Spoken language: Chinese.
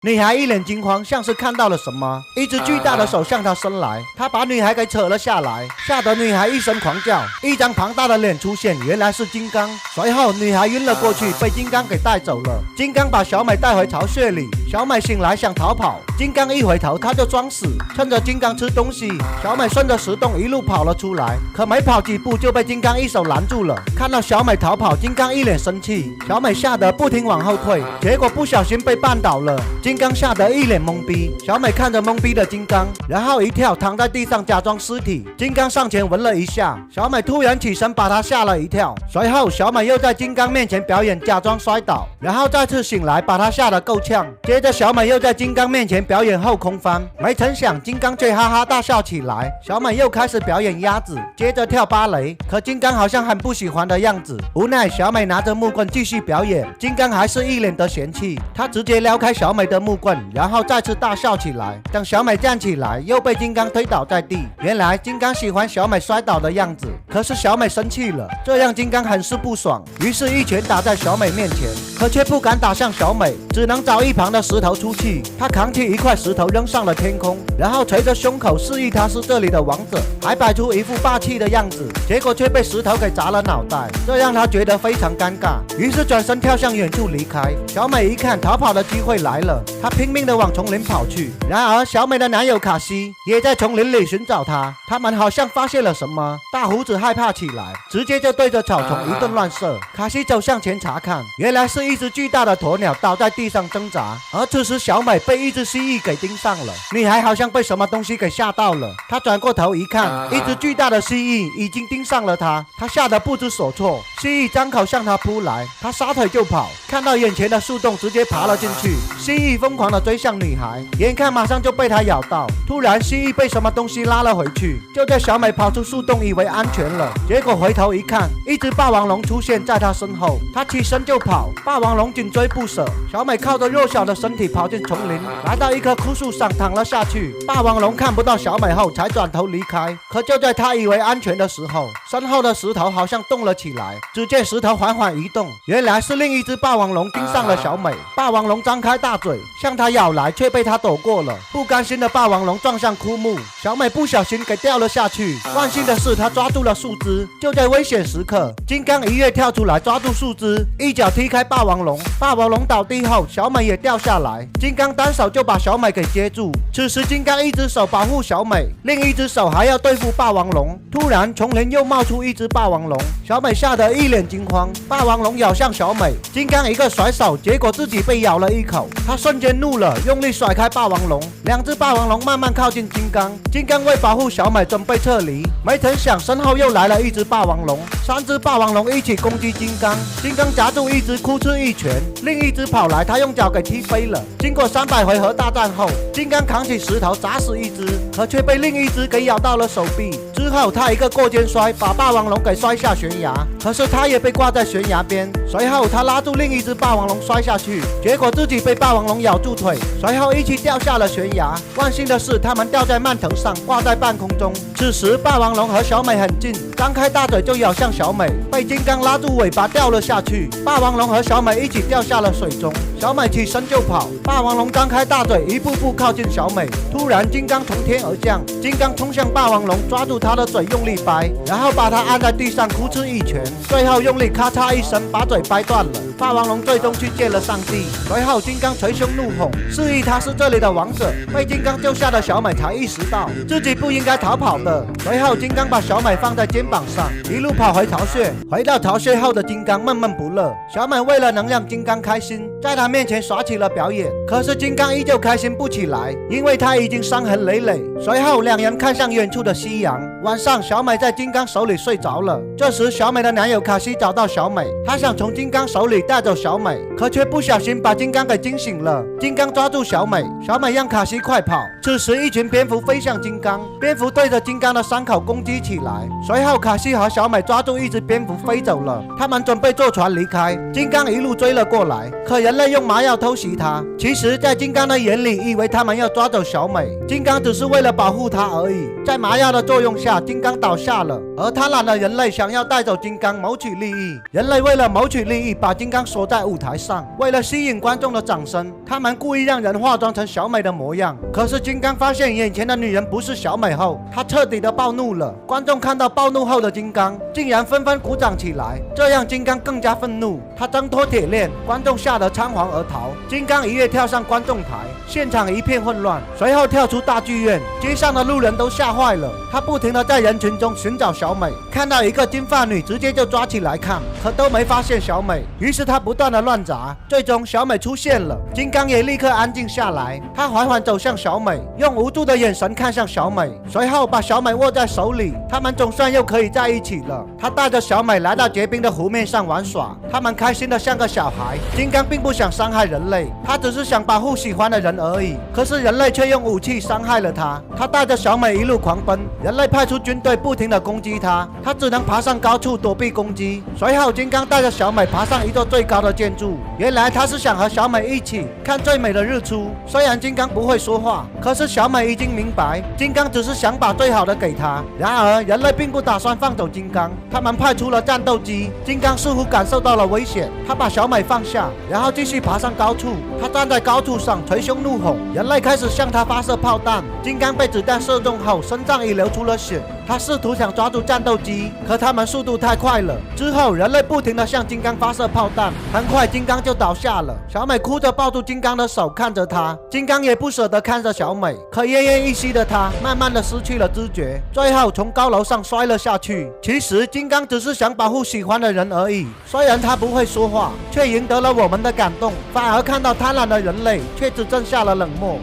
女孩一脸惊慌，像是看到了什么，一只巨大的手向她伸来，她把女孩给扯了下来，吓得女孩一声狂叫，一张庞大的脸出现，原来是金刚。随后女孩晕了过去，被金刚给带走了。金刚把小美带回巢穴里，小美醒来想逃跑，金刚一回头，她就装死，趁着金刚吃东西，小美顺着石洞一路跑了出来，可没跑几步就被金刚一手拦住了。看到小美逃跑，金刚一脸生气，小美吓得不停往后退，结果不小心被绊倒了。金刚吓得一脸懵逼，小美看着懵逼的金刚，然后一跳躺在地上假装尸体。金刚上前闻了一下，小美突然起身把他吓了一跳。随后小美又在金刚面前表演假装摔倒，然后再次醒来把他吓得够呛。接着小美又在金刚面前表演后空翻，没成想金刚却哈哈大笑起来。小美又开始表演鸭子，接着跳芭蕾，可金刚好像很不喜欢的样子。无奈小美拿着木棍继续表演，金刚还是一脸的嫌弃，他直接撩开小美的木棍，然后再次大笑起来。等小美站起来，又被金刚推倒在地。原来金刚喜欢小美摔倒的样子，可是小美生气了，这让金刚很是不爽，于是一拳打在小美面前，可却不敢打向小美，只能找一旁的石头出气。他扛起一块石头扔上了天空，然后捶着胸口示意他是这里的王者，还摆出一副霸气的样子，结果却被石头给砸了脑袋，这让他觉得非常尴尬，于是转身跳向远处离开。小美一看逃跑的机会来了，她拼命的往丛林跑去。然而小美的男友卡西也在丛林里寻找她，他们好像发现了什么，大胡子害怕起来，直接就对着草丛一顿乱射。卡西走向前查看，原来是一只巨大的鸵鸟倒在地上挣扎，而此时小美被一只蜥蜴给盯上了。女孩好像被什么东西给吓到了，她转过头一看，一只巨大的蜥蜴已经盯上了她，她吓得不知所措，蜥蜴张口向她扑来，她撒腿就跑，看到眼前的树洞直接爬了进去。蜥蜴疯狂地追向女孩，眼看马上就被她咬到，突然蜥蜴被什么东西拉了回去。就在小美跑出树洞以为安全了，结果回头一看，一只霸王龙出现在她身后，她起身就跑，霸王龙紧追不舍。小美靠着弱小的身体跑进丛林，来到一棵枯树上躺了下去。霸王龙看不到小美后才转头离开，可就在她以为安全的时候，身后的石头好像动了起来，只见石头缓缓移动，原来是另一只霸王龙盯上了小美。霸王龙张开大嘴向她咬来，却被她躲过了。不甘心的霸王龙撞向枯木，小美不小心给掉了下去。万幸的是她抓住了树枝，就在危险时刻，金刚一跃跳出来抓住树枝，一脚踢开霸王龙。霸王龙倒地后，小美也掉下来，金刚单手就把小美给接住。此时金刚一只手保护小美，另一只手还要对付霸王龙。突然丛林又冒出一只霸王龙，小美吓得一脸惊慌。霸王龙咬向小美，金刚一个甩手，结果自己被咬了一口，他瞬间怒了，用力甩开霸王龙。两只霸王龙慢慢靠近金刚，金刚为保护小美准备撤离，没成想身后又来了一只霸王龙，三只霸王龙一起攻击金刚。金刚夹住一只哭哧一拳，另一只跑来，他用脚给踢飞了。经过300回合大战后，金刚扛起石头砸死一只，可却被另一只给咬到了手臂。之后他一个过肩摔，把霸王龙给摔下悬崖，可是他也被挂在悬崖边。随后他拉住另一只霸王龙摔下去，结果自己被霸王龙咬住腿，随后一起掉下了悬崖。万幸的是他们掉在蔓藤上，挂在半空中。此时霸王龙和小美很近，张开大嘴就咬向小美，被金刚拉住尾巴掉了下去。霸王龙和小美一起掉下了水中，小美起身就跑，霸王龙张开大嘴一步步靠近小美。突然金刚从天而降，金刚冲向霸王龙，抓住他的嘴用力掰，然后把他按在地上哭哧一拳，最后用力咔嚓一声把嘴掰断了。霸王龙最终去见了上帝，随后金刚捶胸怒吼，示意他是这里的王者。被金刚救下的小美才意识到自己不应该逃跑的，随后金刚把小美放在肩膀上，一路跑回巢穴。回到巢穴后的金刚闷闷不乐，小美为了能让金刚开心，在他面前耍起了表演，可是金刚依旧开心不起来，因为他已经伤痕累累。随后两人看向远处的夕阳，晚上小美在金刚手里睡着了。这时小美的男友卡西找到小美，他想从金刚手里带走小美，可却不小心把金刚给惊醒了。金刚抓住小美，小美让卡西快跑。此时一群蝙蝠飞向金刚，蝙蝠对着金刚的伤口攻击起来。随后卡西和小美抓住一只蝙蝠飞走了，他们准备坐船离开。金刚一路追了过来，可人类用麻药偷袭他。其实在金刚的眼里，以为他们要抓走小美，金刚只是为了保护她而已。在麻药的作用下，金刚倒下了，而贪婪的人类想要带走金刚谋取利益。人类为了谋取利益，把金刚锁在舞台上，为了吸引观众的掌声，他们故意让人化妆成小美的模样。可是金刚发现眼前的女人不是小美后，他彻底的暴怒了。观众看到暴怒后的金刚，竟然纷纷鼓掌起来，这让金刚更加愤怒。他挣脱铁链，观众吓得仓皇而逃。金刚一跃跳上观众台，现场一片混乱。随后跳出大剧院，街上的路人都吓坏了。他不停的在人群中寻找小美，看到一个金发女，直接就抓起来看，可都没发现小美。于是他不断的乱砸，最终小美出现了。金刚也立刻安静下来，他缓缓走向小美，用无助的眼神看向小美，随后把小美握在手里。他们总算又可以在一起了。他带着小美来到结冰的湖面上玩耍，他们开心的像个小孩。金刚并不想伤害人类，他只是想保护喜欢的人而已。可是人类却用武器伤害了他。他带着小美一路狂奔，人类派出军队不停的攻击他，他只能爬上高处躲避攻击。随后金刚带着小美爬上一座最高的建筑，原来他是想和小美一起看最美的日出。虽然金刚不会说话，可是小美已经明白，金刚只是想把最好的给他。然而人类并不打算放走金刚，他们派出了战斗机。金刚似乎感受到了危险，他把小美放下，然后继续爬上高处。他站在高处上捶胸怒吼，人类开始向他发射炮弹。金刚被子弹射中后，身上已流出了血。他试图想抓住战斗机，可他们速度太快了。之后人类不停地向金刚发射炮弹，很快金刚就倒下了。小美哭着抱住金刚的手，看着他。金刚也不舍得看着小美，可奄奄一息的他慢慢的失去了知觉，最后从高楼上摔了下去。其实金刚只是想保护喜欢的人而已，虽然他不会说话，却赢得了我们的感动。反而看到贪婪的人类，却只剩下了冷漠。